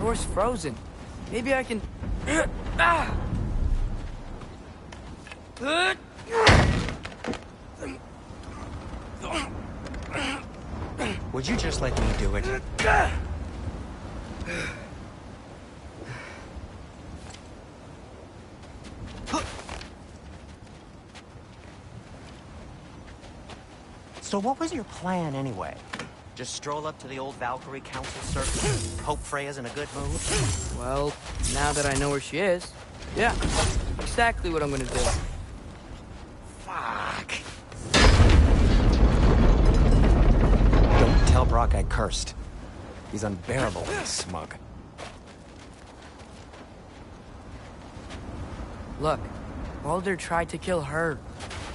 door's frozen. Maybe I can... Ah! Would you just let me do it? So what was your plan anyway? Just stroll up to the old Valkyrie Council circle? Hope Freya's in a good mood? Well, now that I know where she is, yeah, exactly what I'm gonna do. Fuck. Don't tell Brock I cursed. He's unbearable when he's smug. Look, Baldur tried to kill her.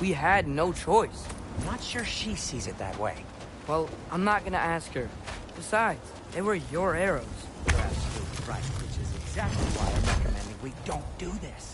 We had no choice. I'm not sure she sees it that way. Well, I'm not gonna ask her. Besides, they were your arrows. You're absolutely right, which is exactly why I'm recommending we don't do this.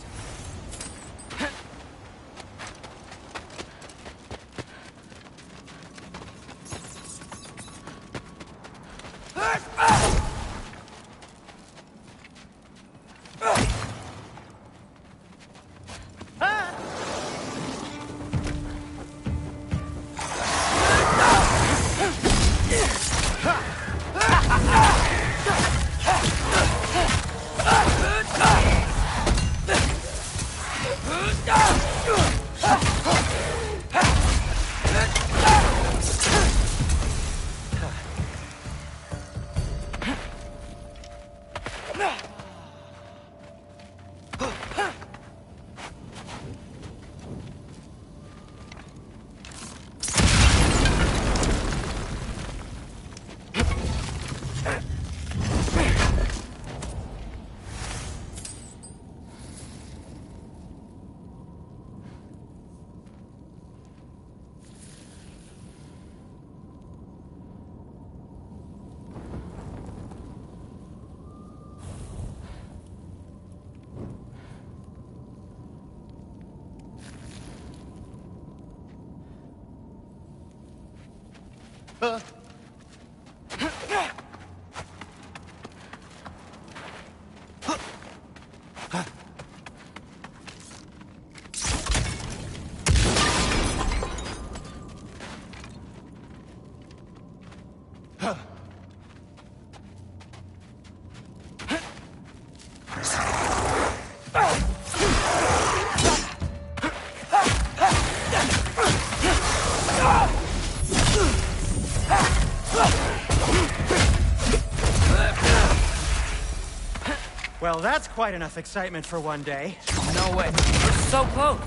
Well, that's quite enough excitement for one day. No way. We're so close.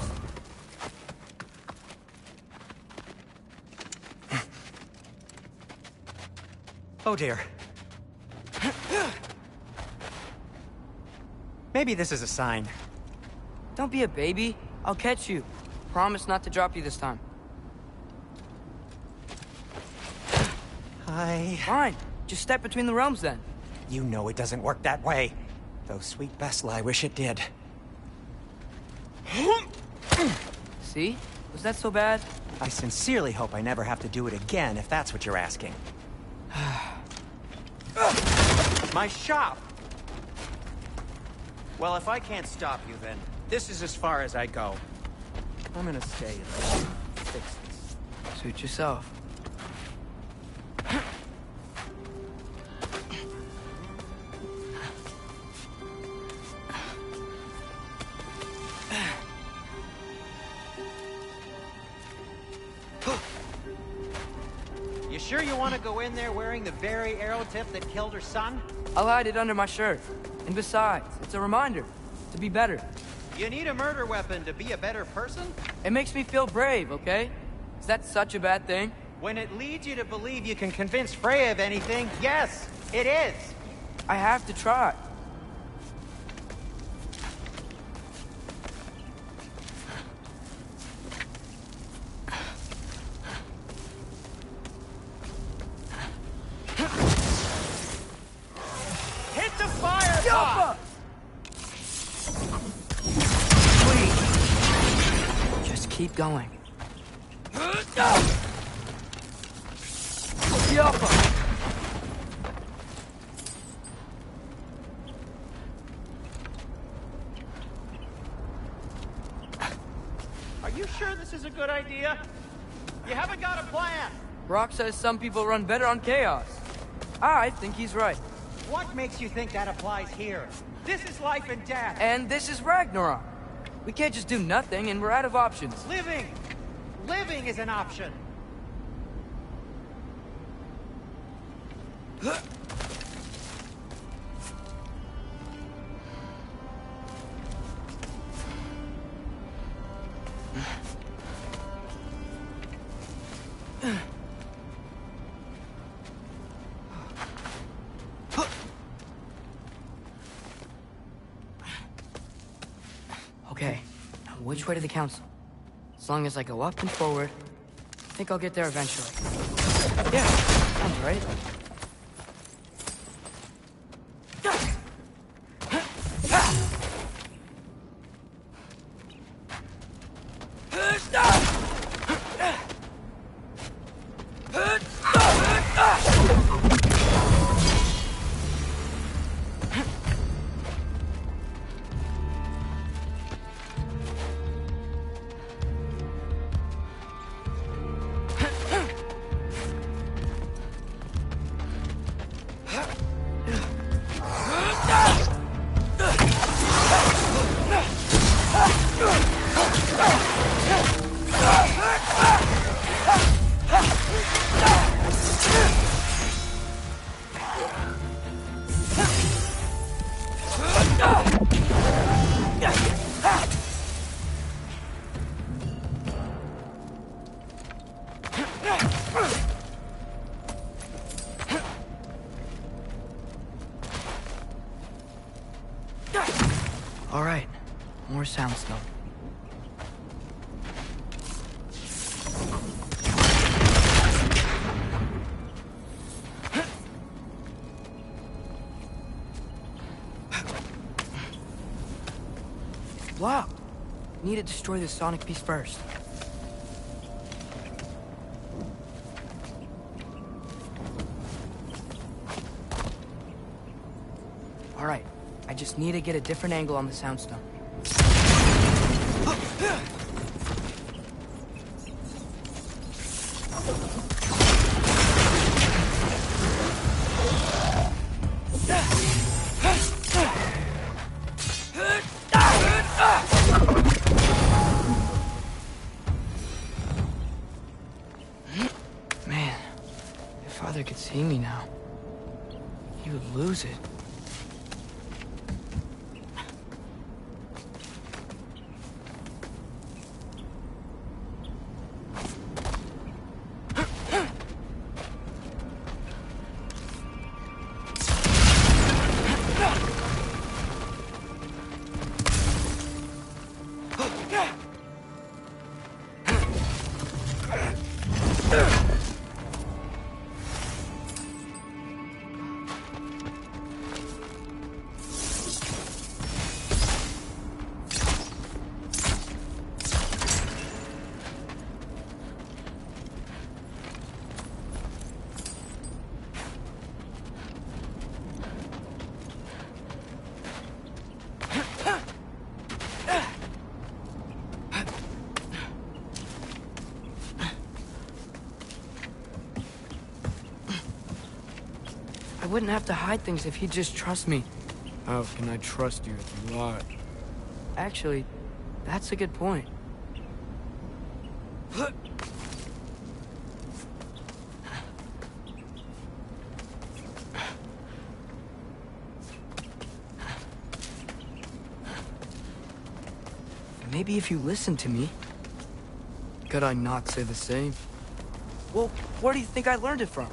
Oh dear. Maybe this is a sign. Don't be a baby. I'll catch you. Promise not to drop you this time. Fine. Just step between the realms then. You know it doesn't work that way. Though sweet Bessel, I wish it did. See? Was that so bad? I sincerely hope I never have to do it again, if that's what you're asking. My shop! Well, if I can't stop you, then this is as far as I go. I'm gonna stay and fix this. Suit yourself. You sure you want to go in there wearing the very arrow tip that killed her son? I'll hide it under my shirt. And besides, it's a reminder to be better. You need a murder weapon to be a better person? It makes me feel brave, okay? Is that such a bad thing? When it leads you to believe you can convince Freya of anything, yes, it is. I have to try. Hit the fire! Yoppa! Please. Just keep going. Yoppa! idea? You haven't got a plan. Brock says some people run better on chaos. I think he's right. What makes you think that applies here? This is life and death. And this is Ragnarok. We can't just do nothing, and we're out of options. Living! Living is an option. Okay, now which way to the council? As long as I go up and forward, I think I'll get there eventually. Yeah, sounds right. All right, more soundstone. Wow, need to destroy the sonic piece first. All right, I just need to get a different angle on the soundstone. Man, if Father could see me now, he would lose it. I wouldn't have to hide things if he'd just trust me. How can I trust you if you lie? Actually, that's a good point. Maybe if you listen to me. Could I not say the same? Well, where do you think I learned it from?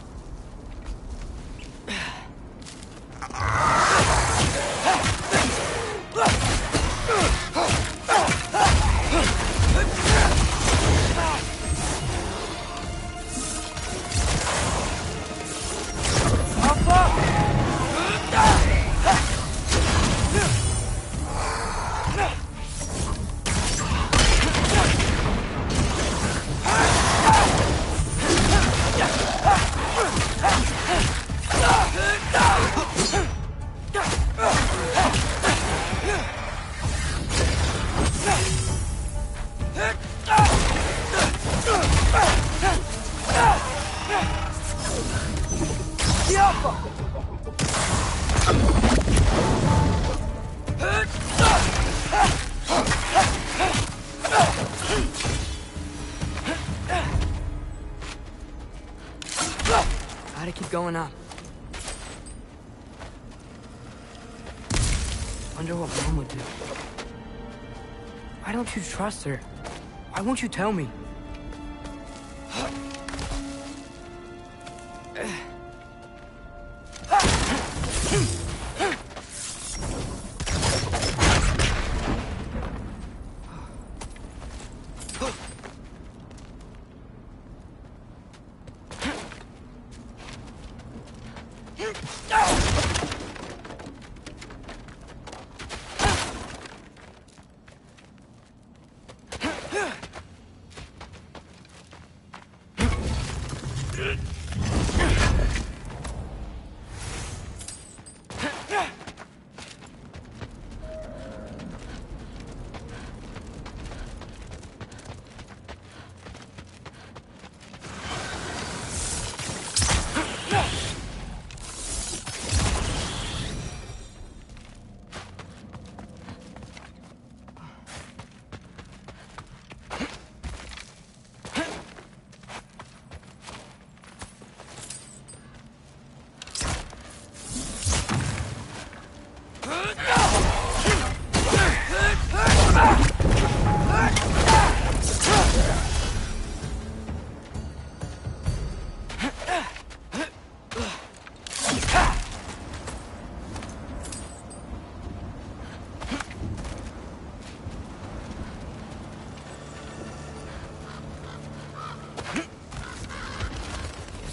Gotta keep going up. Wonder what Mom would do. Why don't you trust her? Why won't you tell me?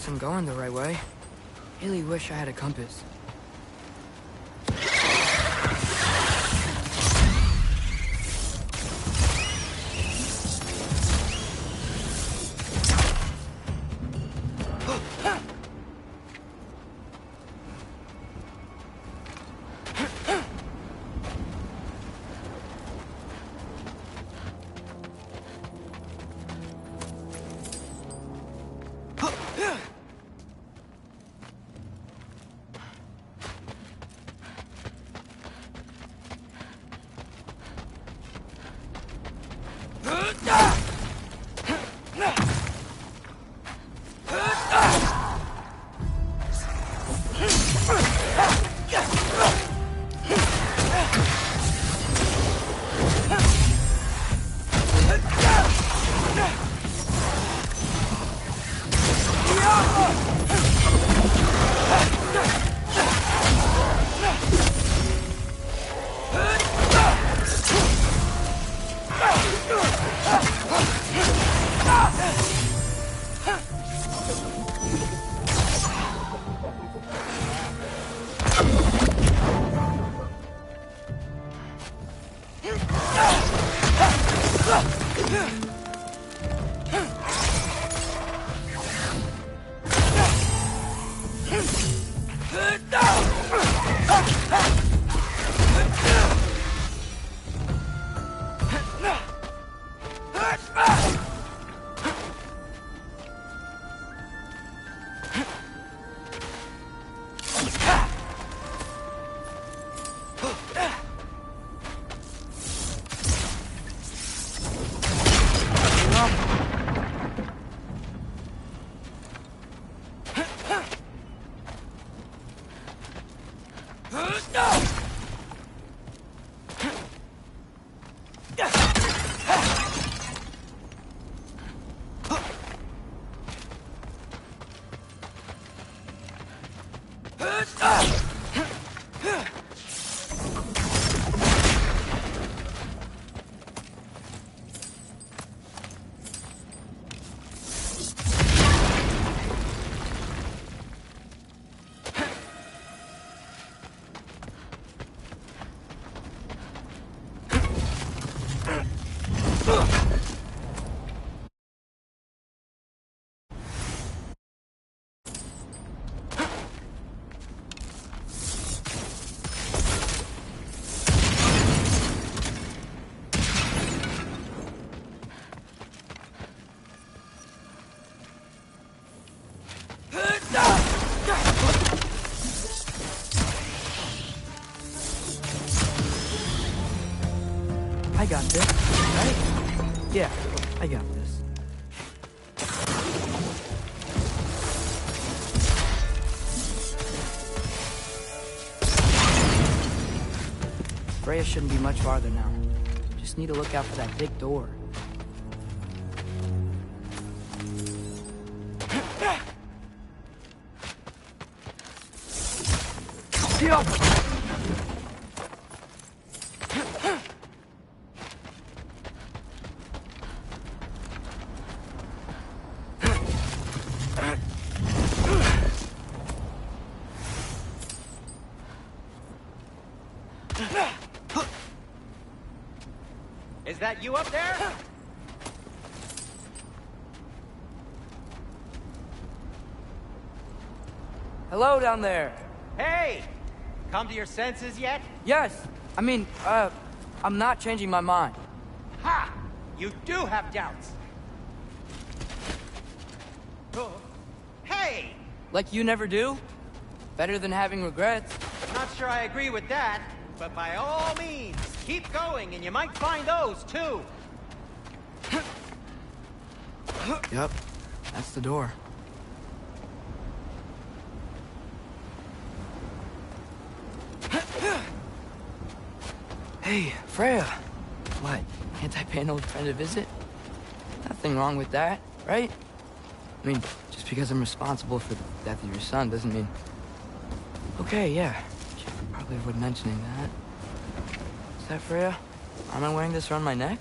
I'm going the right way. Really wish I had a compass. I got this, right? Yeah, I got this. Freya shouldn't be much farther now. Just need to look out for that big door. Is that you up there? Hello down there. Hey! Come to your senses yet? Yes, I mean, I'm not changing my mind. Ha! You do have doubts. Oh. Hey! Like you never do? Better than having regrets. Not sure I agree with that, but by all means, keep going and you might find those too. Yep, that's the door. Hey, Freya. What, can't I pay an old friend a visit? Nothing wrong with that, right? I mean, just because I'm responsible for the death of your son doesn't mean... Okay, yeah. Should probably avoid mentioning that. Is that Freya? Am I wearing this around my neck?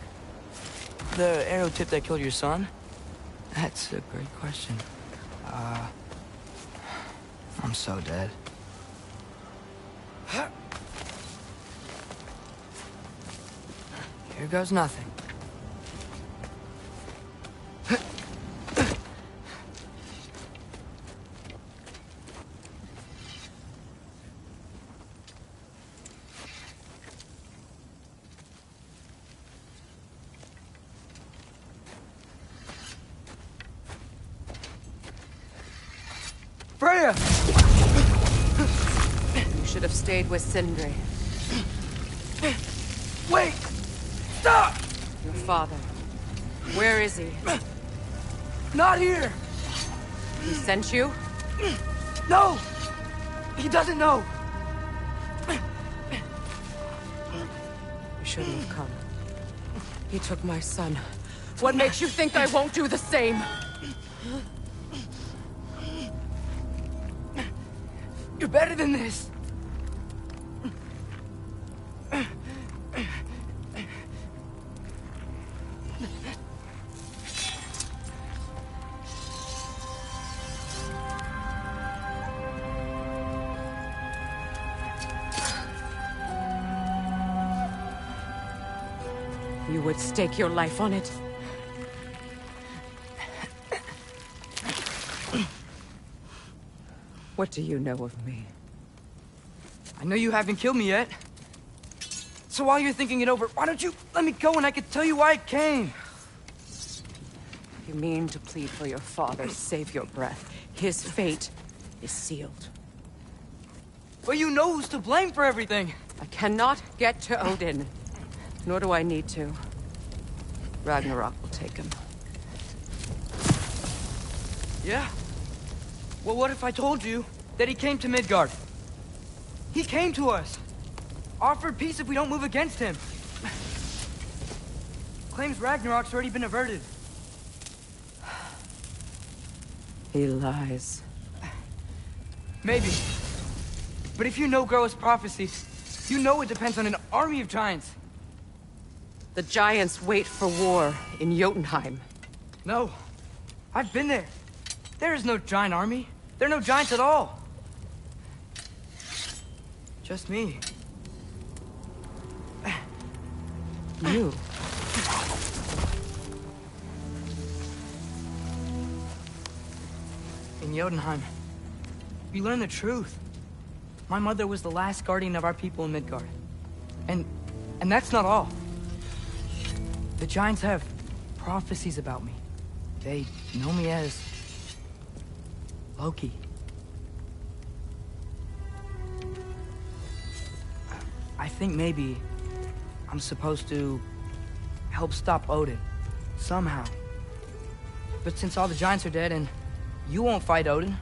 The arrow tip that killed your son? That's a great question. I'm so dead. Here goes nothing. Freya! You should have stayed with Sindri. Wait! Stop! Your father. Where is he? Not here! He sent you? No! He doesn't know! You shouldn't have come. He took my son. What makes you think I won't do the same? You're better than this! You would stake your life on it? What do you know of me? I know you haven't killed me yet. So while you're thinking it over, why don't you let me go and I can tell you why I came? You mean to plead for your father, save your breath. His fate is sealed. But you know who's to blame for everything. I cannot get to Odin. Nor do I need to. Ragnarok will take him. Yeah? Well, what if I told you that he came to Midgard? He came to us. Offered peace if we don't move against him. Claims Ragnarok's already been averted. He lies. Maybe. But if you know Groa's prophecy, you know it depends on an army of giants. The giants wait for war in Jotunheim. No. I've been there. There is no giant army. There are no giants at all. Just me. You? In Jotunheim, we learn the truth. My mother was the last guardian of our people in Midgard. And that's not all. The giants have prophecies about me. They know me as Loki. I think maybe I'm supposed to help stop Odin. Somehow. But since all the giants are dead and you won't fight Odin,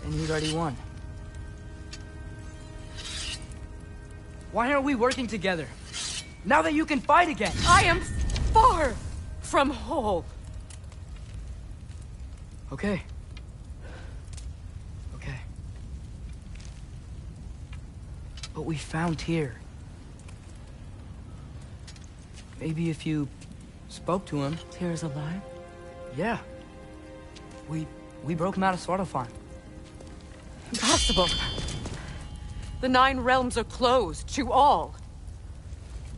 then he's already won. Why aren't we working together? Now that you can fight again! I am far from whole. Okay. Okay. But we found Tyr. Maybe if you spoke to him... Tyr's alive? Yeah. We broke him out of Svartalfheim. Impossible. The 9 realms are closed to all.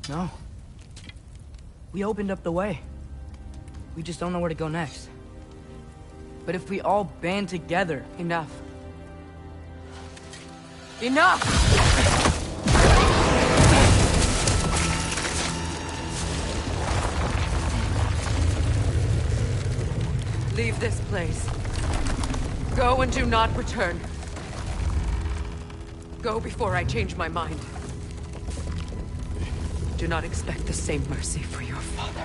No. We opened up the way. We just don't know where to go next. But if we all band together... Enough. Enough! Leave this place. Go and do not return. Go before I change my mind. Do not expect the same mercy for your father.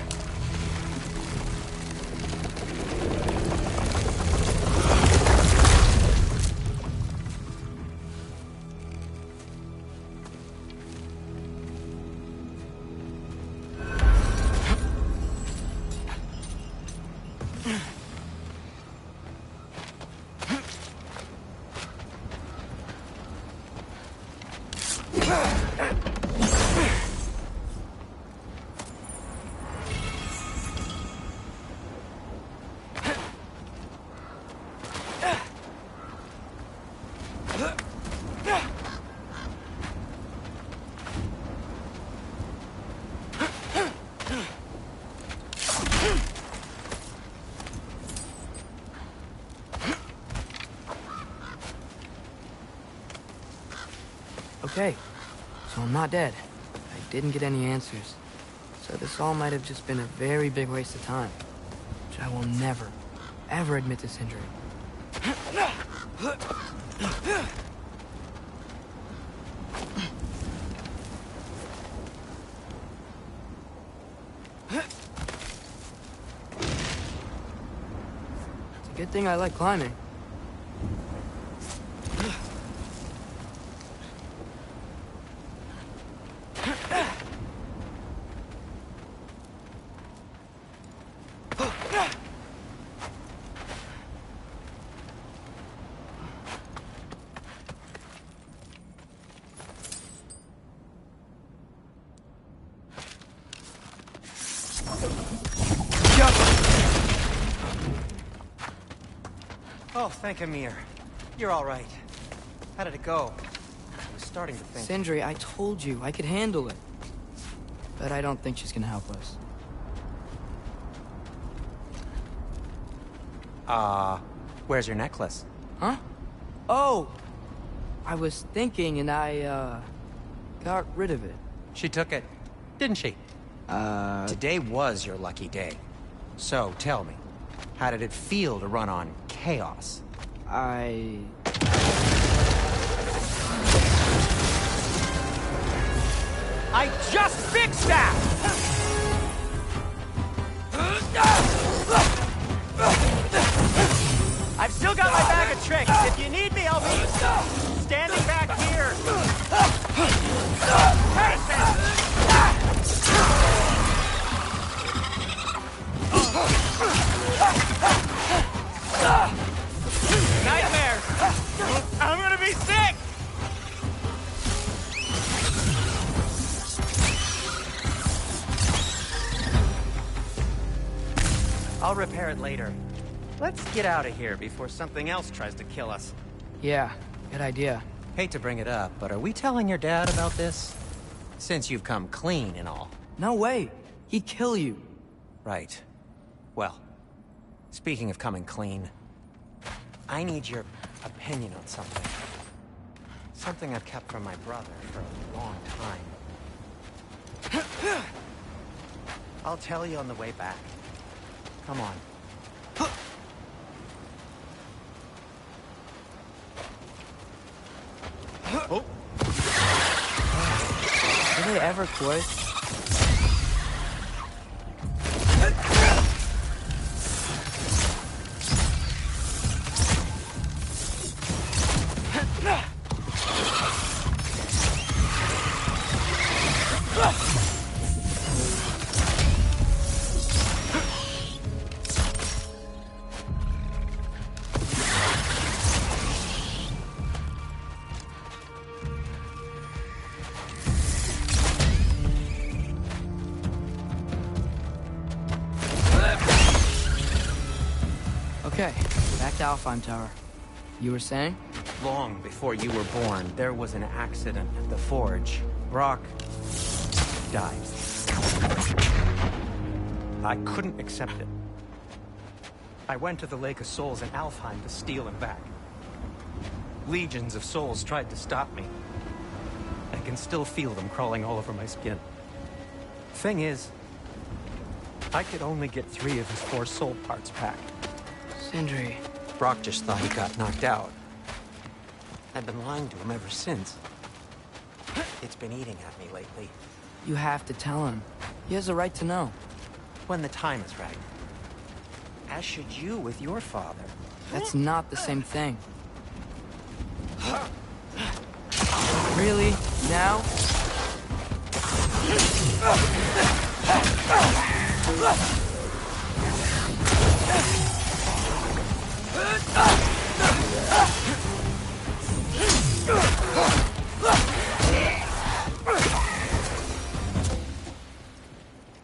Okay, so I'm not dead. I didn't get any answers. So this all might have just been a very big waste of time. Which I will never, ever admit to Sindri. It's a good thing I like climbing. Oh, thank Amir. You're all right. How did it go? I was starting to think... Sindri, I told you I could handle it. But I don't think she's gonna help us. Where's your necklace? Huh? Oh! I was thinking and I, got rid of it. She took it, didn't she? Today was your lucky day. So, tell me, how did it feel to run on chaos? I just fixed that! I've still got my bag of tricks. If you need me, I'll be standing back here. Nightmares! I'm gonna be sick! I'll repair it later. Let's get out of here before something else tries to kill us. Yeah, good idea. Hate to bring it up, but are we telling your dad about this? Since you've come clean and all. No way! He'd kill you. Right. Well, speaking of coming clean, I need your opinion on something. Something I've kept from my brother for a long time. I'll tell you on the way back. Come on. Oh. Do they ever quit? Okay, back to Alfheim Tower. You were saying? Long before you were born, there was an accident at the forge. Brock died. I couldn't accept it. I went to the Lake of Souls in Alfheim to steal him back. Legions of souls tried to stop me. I can still feel them crawling all over my skin. Thing is, I could only get 3 of his 4 soul parts back. Sindri. Brock just thought he got knocked out. I've been lying to him ever since. It's been eating at me lately. You have to tell him. He has a right to know. When the time is right. As should you with your father. That's not the same thing. Really? Now?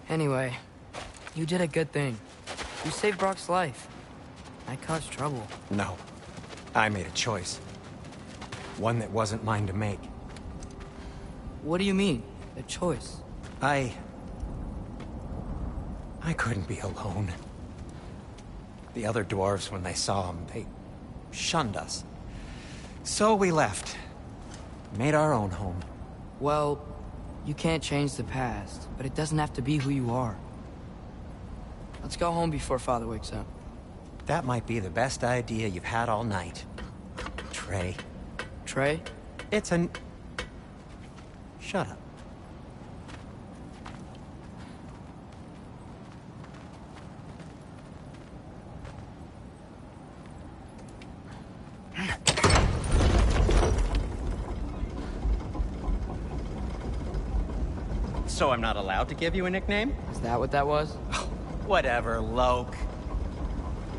Anyway, you did a good thing. You saved Brock's life. I caused trouble. No. I made a choice. One that wasn't mine to make. What do you mean? A choice? I couldn't be alone. The other dwarves, when they saw him, they shunned us. So we left. Made our own home. Well, you can't change the past, but it doesn't have to be who you are. Let's go home before Father wakes up. That might be the best idea you've had all night. Trey. Trey? It's an... Shut up. So I'm not allowed to give you a nickname? Is that what that was? Whatever, Loke.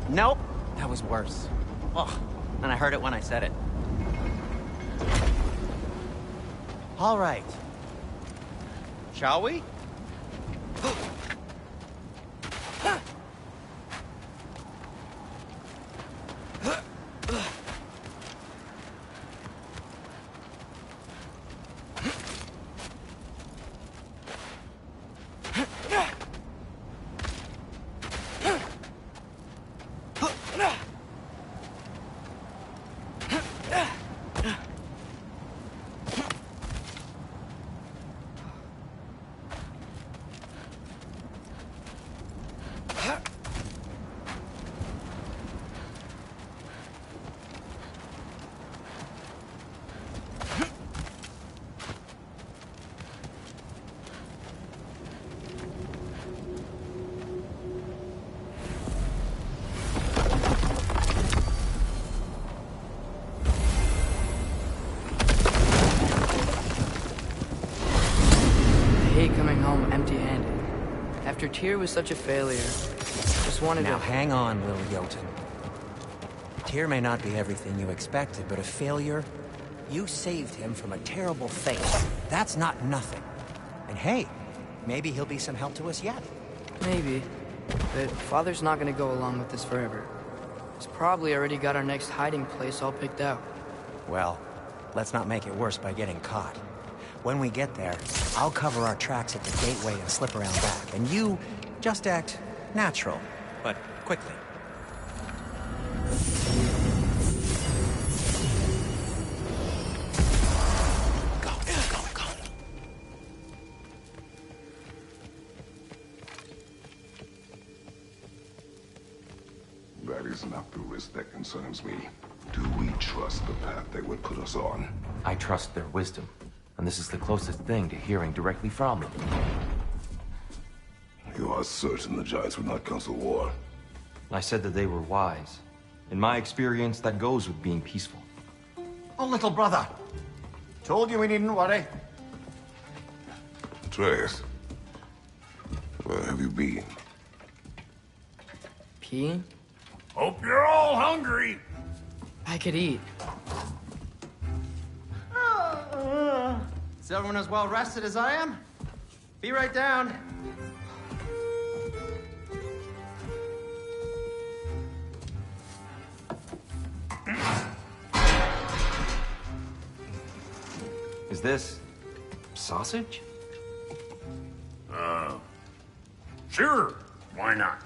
Nope, that was worse. Oh, and I heard it when I said it. All right. Shall we? After Tyr was such a failure, just wanted Now to... hang on, little Jotun. Tyr may not be everything you expected, but a failure? You saved him from a terrible fate. That's not nothing. And hey, maybe he'll be some help to us yet. Maybe. But Father's not gonna go along with this forever. He's probably already got our next hiding place all picked out. Well, let's not make it worse by getting caught. When we get there, I'll cover our tracks at the gateway and slip around back. And you just act natural, but quickly. Go, go, go. That is not the risk that concerns me. Do we trust the path they would put us on? I trust their wisdom, and this is the closest thing to hearing directly from them. You are certain the Giants would not counsel war? I said that they were wise. In my experience, that goes with being peaceful. Oh, little brother. Told you we needn't worry. Atreus, where have you been? Peeing? Hope you're all hungry. I could eat. Is everyone as well rested as I am? Be right down. Is this sausage? Sure, why not?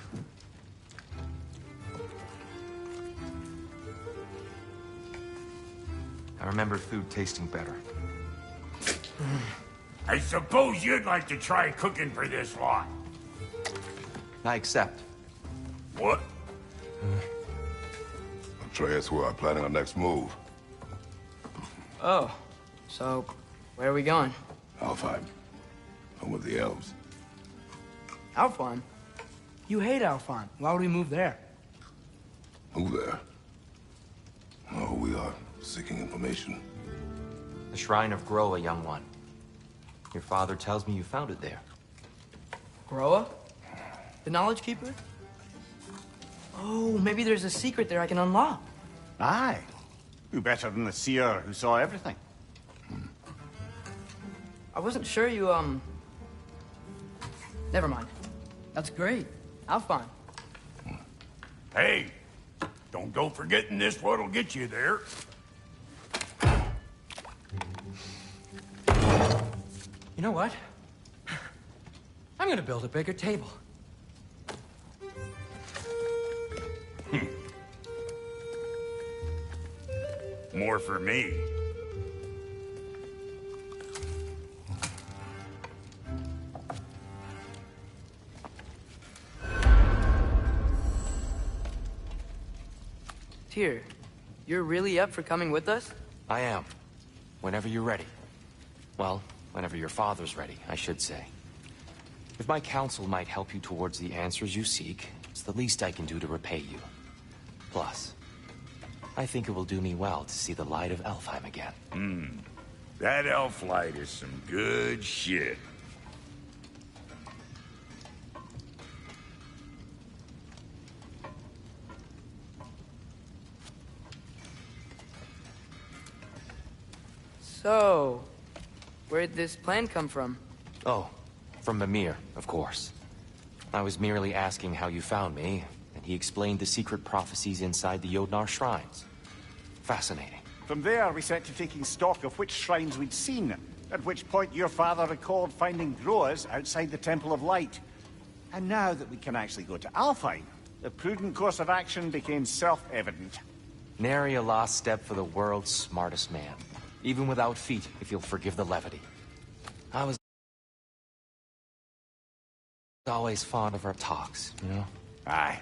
I remember food tasting better. I suppose you'd like to try cooking for this lot. I accept. What? Atreus, we are planning our next move. Oh, so where are we going? Alfheim. Home with the elves. Alfheim? You hate Alfheim. Why would we move there? Move there. Oh, we are seeking information. The Shrine of Groa, young one. Your father tells me you found it there. Groa? The Knowledge Keeper? Oh, maybe there's a secret there I can unlock. Aye. Who better than the seer who saw everything? I wasn't sure you, Never mind. That's great. Alfheim. Hey, don't go forgetting this what'll get you there. You know what? I'm gonna build a bigger table. More for me. Tyr, you're really up for coming with us? I am. Whenever you're ready. Well, whenever your father's ready, I should say. If my counsel might help you towards the answers you seek, it's the least I can do to repay you. Plus, I think it will do me well to see the light of Alfheim again. That elf light is some good shit. So, where'd this plan come from? Oh, from Mimir, of course. I was merely asking how you found me, and he explained the secret prophecies inside the Jotnar shrines. Fascinating. From there, we set to taking stock of which shrines we'd seen, at which point your father recalled finding Groas outside the Temple of Light. And now that we can actually go to Alfheim, the prudent course of action became self-evident. Nary a lost step for the world's smartest man. Even without feet, if you'll forgive the levity. I was always fond of our talks, you know? Aye.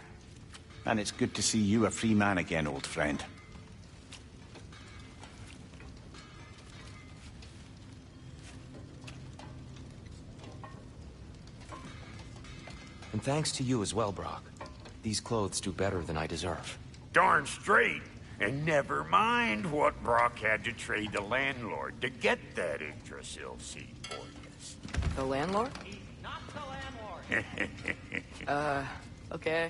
And it's good to see you a free man again, old friend. And thanks to you as well, Brock. These clothes do better than I deserve. Darn straight. And never mind what Brock had to trade the landlord to get that Yggdrasil seed for you. The landlord? Not the landlord. Okay.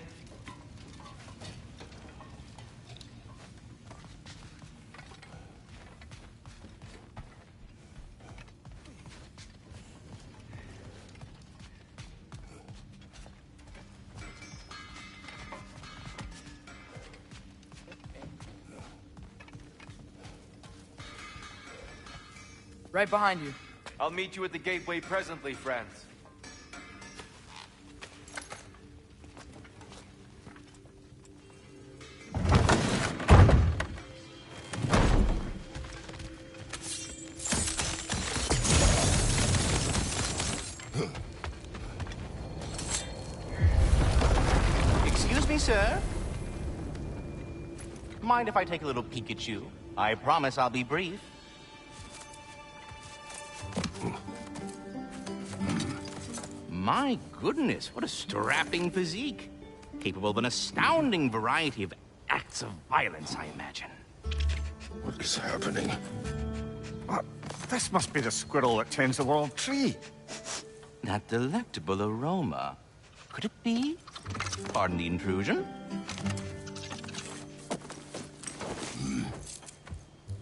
Right behind you. I'll meet you at the gateway presently, friends. Excuse me, sir? Mind if I take a little peek at you? I promise I'll be brief. My goodness, what a strapping physique. Capable of an astounding variety of acts of violence, I imagine. What is happening? This must be the squirrel that tends the world tree. That delectable aroma. Could it be? Pardon the intrusion.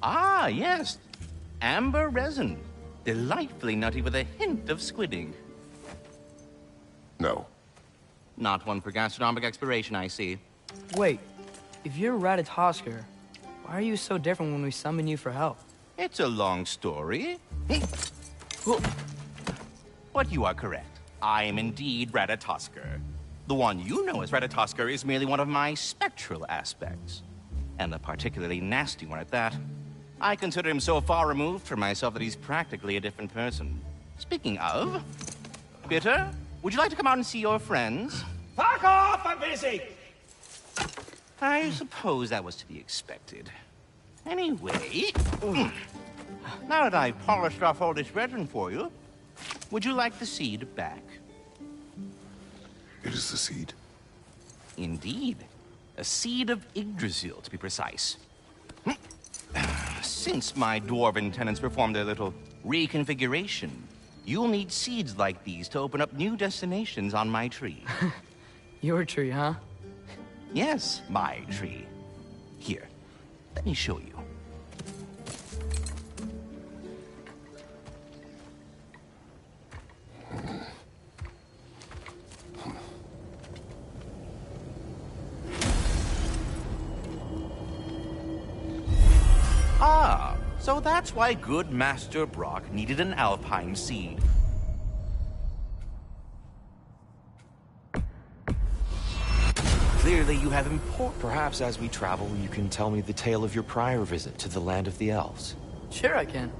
Ah, yes. Amber resin. Delightfully nutty with a hint of squidding. No. Not one for gastronomic exploration, I see. Wait, if you're Ratatoskr, why are you so different when we summon you for help? It's a long story. But you are correct. I am indeed Ratatoskr. The one you know as Ratatoskr is merely one of my spectral aspects. And a particularly nasty one at that. I consider him so far removed from myself that he's practically a different person. Speaking of, Bitter, would you like to come out and see your friends? Fuck off! I'm busy! I suppose that was to be expected. Anyway, now that I've polished off all this resin for you, would you like the seed back? It is the seed. Indeed. A seed of Yggdrasil, to be precise. Since my dwarven tenants performed their little reconfiguration, you'll need seeds like these to open up new destinations on my tree. Your tree, huh? Yes, my tree. Here, let me show you. Ah, so that's why good Master Brock needed an Alpine seed. Clearly you have important... Perhaps as we travel, you can tell me the tale of your prior visit to the land of the elves. Sure I can.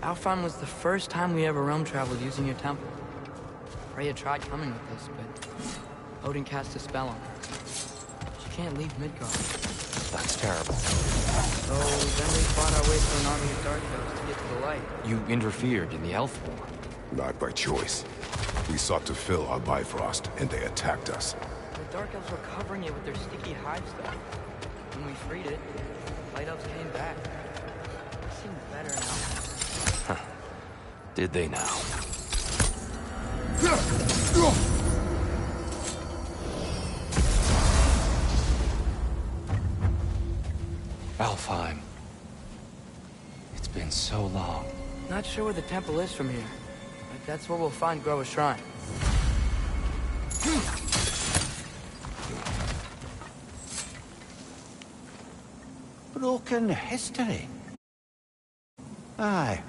Alfheim was the first time we ever realm traveled using your temple. Freya tried coming with us, but Odin cast a spell on her. She can't leave Midgard. That's terrible. So then we fought our way through an army of dark elves to get to the light. You interfered in the elf war. Not by choice. We sought to fill our Bifrost, and they attacked us. The dark elves were covering it with their sticky hive stuff. When we freed it, light elves came back. They seem better now. Did they now? Alfheim. It's been so long. Not sure where the temple is from here, but that's where we'll find Groa's shrine. Broken history. Aye,